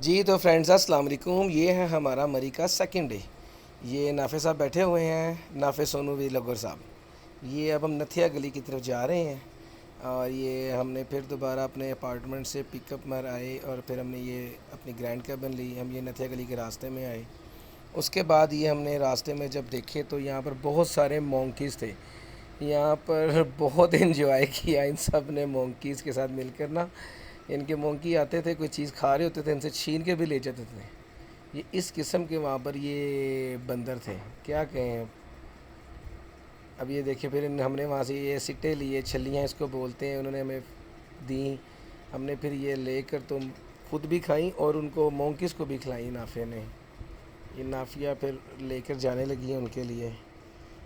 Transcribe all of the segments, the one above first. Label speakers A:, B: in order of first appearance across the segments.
A: جی تو فرینڈز السلام علیکم، یہ ہے ہمارا مری کا سیکنڈ ڈے۔ یہ نافع صاحب بیٹھے ہوئے ہیں، نافع سونو وی لگر صاحب۔ یہ اب ہم نتھیا گلی کی طرف جا رہے ہیں، اور یہ ہم نے پھر دوبارہ اپنے اپارٹمنٹ سے پک اپ مر آئے، اور پھر ہم نے یہ اپنی گرینڈ کیبن لی۔ ہم یہ نتھیا گلی کے راستے میں آئے۔ اس کے بعد یہ ہم نے راستے میں جب دیکھے تو یہاں پر بہت سارے مونکیز تھے۔ یہاں پر بہت انجوائے کیا ان سب نے مونکیز کے ساتھ مل کر نا۔ ان کے مونکی آتے تھے، کوئی چیز کھا رہے ہوتے تھے، ان سے چھین کے بھی لے جاتے تھے۔ یہ اس قسم کے وہاں پر یہ بندر تھے، کیا کہیں۔ اب یہ دیکھیں، پھر ہم نے وہاں سے یہ سٹے لیے، چھلیاں اس کو بولتے ہیں، انہوں نے ہمیں دیں۔ ہم نے پھر یہ لے کر تو خود بھی کھائیں اور ان کو مونکیز کو بھی کھلائیں نافع نے۔ یہ نافیہ پھر لے کر جانے لگی ہیں ان کے لیے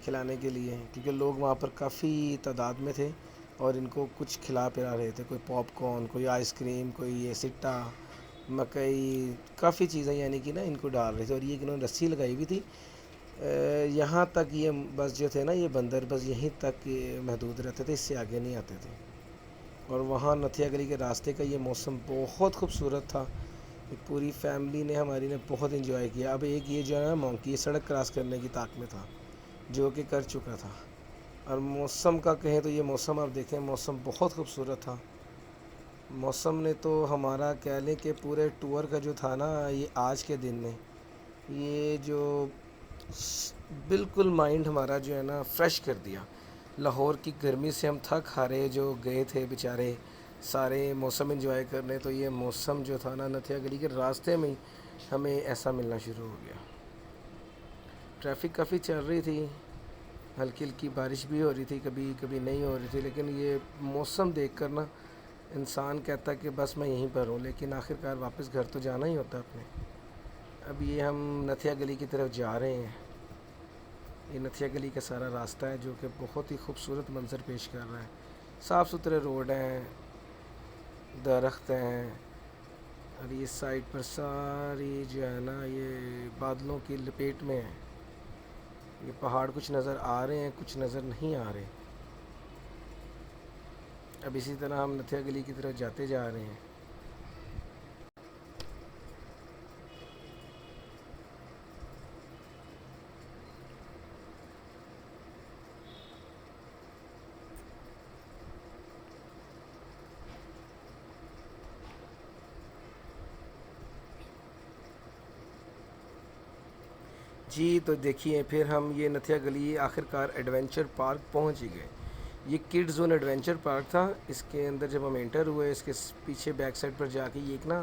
A: کھلانے کے لیے، کیونکہ لوگ وہاں پر کافی تعداد میں تھے اور ان کو کچھ کھلا پلا رہے تھے، کوئی پاپ کارن، کوئی آئس کریم، کوئی یہ سٹا، مکئی، کافی چیزیں یعنی کہ نا ان کو ڈال رہے تھے۔ اور یہ انہوں نے رسی لگائی ہوئی تھی، یہاں تک یہ بس جو تھے نا یہ بندر بس یہیں تک محدود رہتے تھے، اس سے آگے نہیں آتے تھے۔ اور وہاں نتھیا گلی کے راستے کا یہ موسم بہت خوبصورت تھا، پوری فیملی نے ہماری نے بہت انجوائے کیا۔ اب ایک یہ جو ہے نا مونکی، یہ سڑک کراس کرنے کی طاق میں تھا، جو کہ کر چکا تھا۔ اور موسم کا کہیں تو یہ موسم آپ دیکھیں، موسم بہت خوبصورت تھا۔ موسم نے تو ہمارا کہہ لیں کہ پورے ٹور کا جو تھا نا، یہ آج کے دن نے یہ جو بالکل مائنڈ ہمارا جو ہے نا فریش کر دیا۔ لاہور کی گرمی سے ہم تھک ہارے جو گئے تھے بیچارے سارے موسم انجوائے کرنے، تو یہ موسم جو تھا نا نتھیا گلی کے راستے میں ہی ہمیں ایسا ملنا شروع ہو گیا۔ ٹریفک کافی چل رہی تھی، ہلکی ہلکی بارش بھی ہو رہی تھی، کبھی کبھی نہیں ہو رہی تھی، لیکن یہ موسم دیکھ کر نا انسان کہتا ہے کہ بس میں یہیں پر ہوں، لیکن آخرکار واپس گھر تو جانا ہی ہوتا ہے اپنے۔ اب یہ ہم نتھیا گلی کی طرف جا رہے ہیں۔ یہ نتھیا گلی کا سارا راستہ ہے جو کہ بہت ہی خوبصورت منظر پیش کر رہا ہے۔ صاف ستھرے روڈ ہیں، درخت ہیں، اور یہ سائڈ پر ساری جو ہے نا یہ بادلوں کی لپیٹ میں ہے۔ یہ پہاڑ کچھ نظر آ رہے ہیں، کچھ نظر نہیں آ رہے۔ اب اسی طرح ہم نتھیا گلی کی طرف جاتے جا رہے ہیں۔ جی تو دیکھیے، پھر ہم یہ نتھیا گلی آخرکار ایڈونچر پارک پہنچ ہی گئے۔ یہ کڈ زون ایڈونچر پارک تھا۔ اس کے اندر جب ہم انٹر ہوئے، اس کے پیچھے بیک سائڈ پر جا کے یہ ایک نا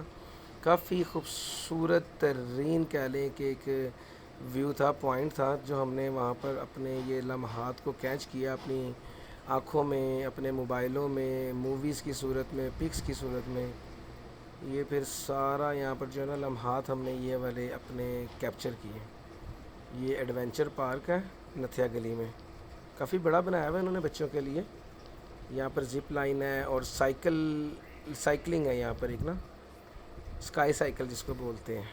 A: کافی خوبصورت ترین کہہ لیں کہ ایک ویو تھا، پوائنٹ تھا، جو ہم نے وہاں پر اپنے یہ لمحات کو کیچ کیا اپنی آنکھوں میں، اپنے موبائلوں میں، موویز کی صورت میں، پکس کی صورت میں۔ یہ پھر سارا یہاں پر جو ہے نا لمحات ہم نے یہ والے اپنے کیپچر کیے۔ یہ ایڈونچر پارک ہے نتھیا گلی میں، کافی بڑا بنایا ہوا ہے انہوں نے بچوں کے لیے۔ یہاں پر زپ لائن ہے اور سائیکلنگ ہے یہاں پر ایک نا اسکائی سائیکل جس کو بولتے ہیں۔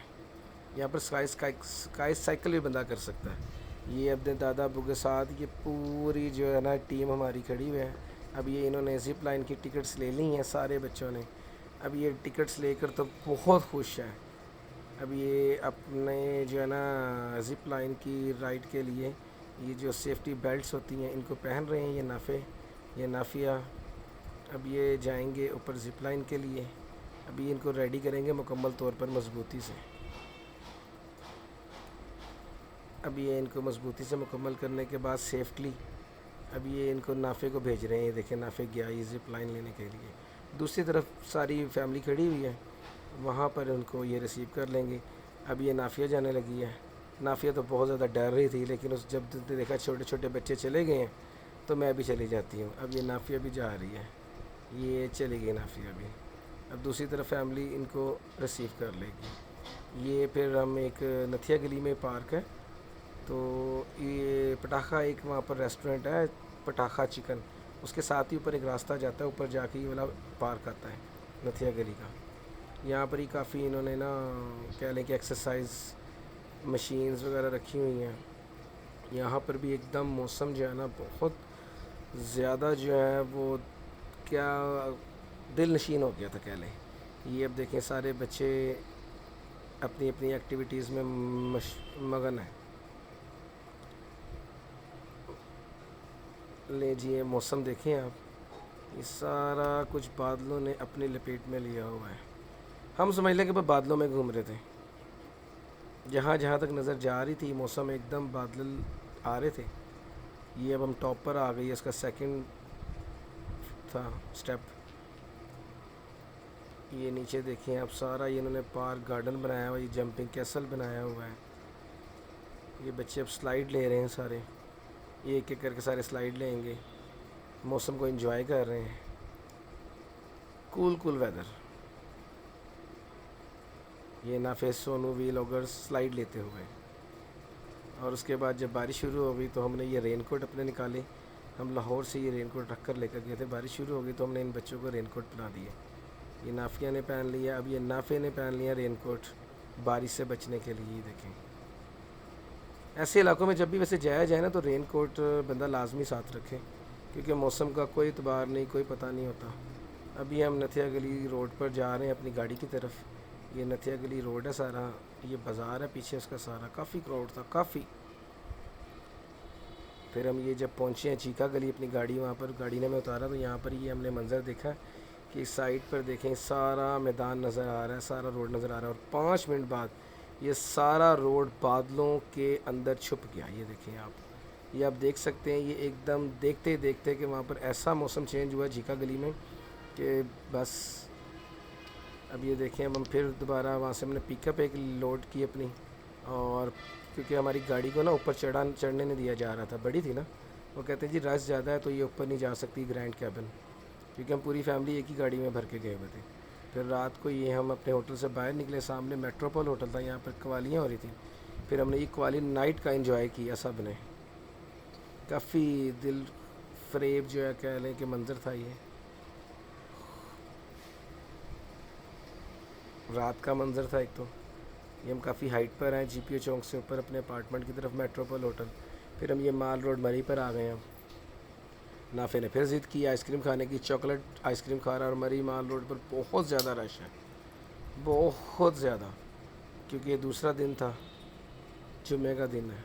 A: یہاں پر اسکائی سائیکل بھی بندہ کر سکتا ہے۔ یہ اپنے دادا ابو کے ساتھ یہ پوری جو ہے نا ٹیم ہماری کھڑی ہوئی ہے۔ اب یہ انہوں نے زپ لائن کی ٹکٹس لے لی ہیں سارے بچوں نے۔ اب یہ ٹکٹس لے کر تو بہت خوش ہیں۔ اب یہ اپنے جو ہے نا زپ لائن کی رائڈ کے لیے یہ جو سیفٹی بیلٹس ہوتی ہیں ان کو پہن رہے ہیں یہ نافیہ۔ اب یہ جائیں گے اوپر زپ لائن کے لیے۔ ابھی ان کو ریڈی کریں گے مکمل طور پر مضبوطی سے۔ اب یہ ان کو مضبوطی سے مکمل کرنے کے بعد سیفٹلی اب یہ ان کو نافع کو بھیج رہے ہیں۔ یہ دیکھیں نافع گیا یہ زپ لائن لینے کے لیے۔ دوسری طرف ساری فیملی کھڑی ہوئی ہے، وہاں پر ان کو یہ ریسیو کر لیں گے۔ اب یہ نافیہ جانے لگی ہے۔ نافیہ تو بہت زیادہ ڈر رہی تھی، لیکن اس جب دیکھا چھوٹے چھوٹے بچے چلے گئے ہیں تو میں بھی چلی جاتی ہوں۔ اب یہ نافیہ بھی جا رہی ہے، یہ چلی گئی نافیہ بھی۔ اب دوسری طرف فیملی ان کو ریسیو کر لے گی۔ یہ پھر ہم ایک نتھیا گلی میں پارک ہے، تو یہ پٹاخہ ایک وہاں پر ریسٹورنٹ ہے، پٹاخہ چکن، اس کے ساتھ ہی اوپر ایک راستہ جاتا ہے، اوپر جا کے یہ والا پارک آتا ہے نتھیا گلی کا۔ یہاں پر ہی کافی انہوں نے نا کہہ لیں کہ ایکسرسائز مشینز وغیرہ رکھی ہوئی ہیں۔ یہاں پر بھی ایک دم موسم جو ہے نا بہت زیادہ جو ہے وہ کیا دل نشین ہو گیا تھا کہہ لیں۔ یہ اب دیکھیں سارے بچے اپنی اپنی ایکٹیویٹیز میں مگن ہیں. لے جی یہ موسم دیکھیں آپ, یہ سارا کچھ بادلوں نے اپنی لپیٹ میں لیا ہوا ہے. ہم سمجھ لیں کہ وہ بادلوں میں گھوم رہے تھے. جہاں جہاں تک نظر جا رہی تھی موسم ایک دم بادل آ رہے تھے. یہ اب ہم ٹاپ پر آ گئی ہے, اس کا سیکنڈ تھا سٹیپ. یہ نیچے دیکھیں آپ, سارا یہ انہوں نے پارک گارڈن بنایا ہوا ہے, یہ جمپنگ کیسل بنایا ہوا ہے. یہ بچے اب سلائیڈ لے رہے ہیں سارے, یہ ایک ایک کر کے سارے سلائیڈ لیں گے, موسم کو انجوائے کر رہے ہیں. کول کول ویدر. یہ نافذ سونو وی لاگرز سلائیڈ لیتے ہوئے. اور اس کے بعد جب بارش شروع ہو گئی تو ہم نے یہ رین کوٹ اپنے نکالے. ہم لاہور سے یہ رین کوٹ رکھ کر لے کر گئے تھے. بارش شروع ہو گئی تو ہم نے ان بچوں کو رین کوٹ پہنا دیے. یہ نافیہ نے پہن لیا, اب یہ نافے نے پہن لیا رین کوٹ بارش سے بچنے کے لیے. یہ دیکھیں ایسے علاقوں میں جب بھی ویسے جایا جائے نا تو رین کوٹ بندہ لازمی ساتھ رکھے, کیونکہ موسم کا کوئی اعتبار نہیں, کوئی پتہ نہیں ہوتا. ابھی ہم نتھیا گلی روڈ پر جا رہے ہیں اپنی گاڑی کی طرف. یہ نتھیا گلی روڈ ہے سارا, یہ بازار ہے پیچھے اس کا سارا, کافی کراؤڈ تھا کافی. پھر ہم یہ جب پہنچے ہیں چیکا گلی اپنی گاڑی وہاں پر گاڑی نے میں اتارا تو یہاں پر یہ ہم نے منظر دیکھا کہ اس سائڈ پر دیکھیں سارا میدان نظر آ رہا ہے, سارا روڈ نظر آ رہا ہے, اور 5 منٹ بعد یہ سارا روڈ بادلوں کے اندر چھپ گیا. یہ دیکھیں آپ, یہ آپ دیکھ سکتے ہیں. یہ ایک دم دیکھتے دیکھتے کہ وہاں پر ایسا موسم چینج ہوا چیکا گلی میں کہ بس. اب یہ دیکھیں اب ہم پھر دوبارہ وہاں سے ہم نے پک اپ ایک لوڈ کی اپنی, اور کیونکہ ہماری گاڑی کو نا اوپر چڑھنے نہیں دیا جا رہا تھا, بڑی تھی نا. وہ کہتے ہیں جی رش زیادہ ہے تو یہ اوپر نہیں جا سکتی گرینڈ کیبن, کیونکہ ہم پوری فیملی ایک ہی گاڑی میں بھر کے گئے ہوئے تھے. پھر رات کو یہ ہم اپنے ہوٹل سے باہر نکلے, سامنے میٹروپول ہوٹل تھا, یہاں پر قوالیاں ہو رہی تھیں. پھر ہم نے یہ قوالی نائٹ کا انجوائے کیا سب نے. کافی دل فریب جو ہے کہہ لیں کہ منظر تھا. یہ رات کا منظر تھا. ایک تو یہ ہم کافی ہائٹ پر ہیں, جی پی او چونک سے اوپر اپنے اپارٹمنٹ کی طرف میٹروپول ہوٹل. پھر ہم یہ مال روڈ مری پر آ گئے ہیں. نافے نے پھر ضد کی آئس کریم کھانے کی, چاکلیٹ آئس کریم کھا رہا ہے, اور مری مال روڈ پر بہت زیادہ رش ہے, بہت زیادہ, کیونکہ یہ دوسرا دن تھا, جمعے کا دن ہے.